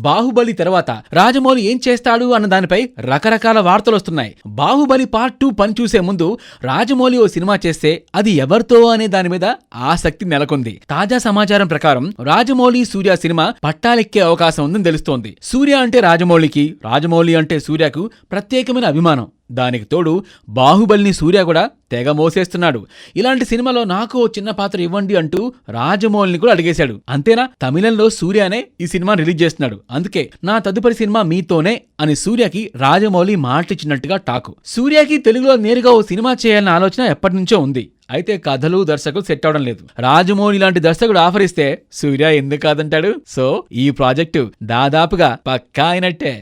బాహుబలి తర్వాత రాజమౌళి ఏం చేస్తాడు అన్న దానిపై రకరకాల వార్తలొస్తున్నాయి. బాహుబలి పార్ట్ 2 పని చూసే ముందు రాజమౌళి ఓ సినిమా చేస్తే అది ఎవరితో అనే దాని మీద ఆసక్తి నెలకొంది. తాజా సమాచారం ప్రకారం రాజమౌళి సూర్య సినిమా పట్టాలెక్కే అవకాశం ఉందని తెలుస్తోంది. సూర్య అంటే రాజమౌళికి, రాజమౌళి అంటే సూర్యకు ప్రత్యేకమైన అభిమానం. దానికి తోడు బాహుబలిని సూర్య కూడా తెగ మోసేస్తున్నాడు. ఇలాంటి సినిమాలో నాకు ఓ చిన్న పాత్ర ఇవ్వండి అంటూ రాజమౌళిని కూడా అడిగేశాడు. అంతేనా, తమిళంలో సూర్యనే ఈ సినిమా రిలీజ్ చేస్తున్నాడు. అందుకే నా తదుపరి సినిమా మీతోనే అని సూర్యకి రాజమౌళి మాటిచ్చినట్టుగా టాకు. సూర్యకి తెలుగులో నేరుగా ఓ సినిమా చేయాలన్న ఆలోచన ఎప్పటి నుంచో ఉంది. అయితే కథలు దర్శకులు సెట్ అవడం లేదు. రాజమౌళి లాంటి దర్శకుడు ఆఫర్ ఇస్తే సూర్య ఎందుకు కాదంటాడు? సో ఈ ప్రాజెక్టు దాదాపుగా పక్కా అయినట్టే.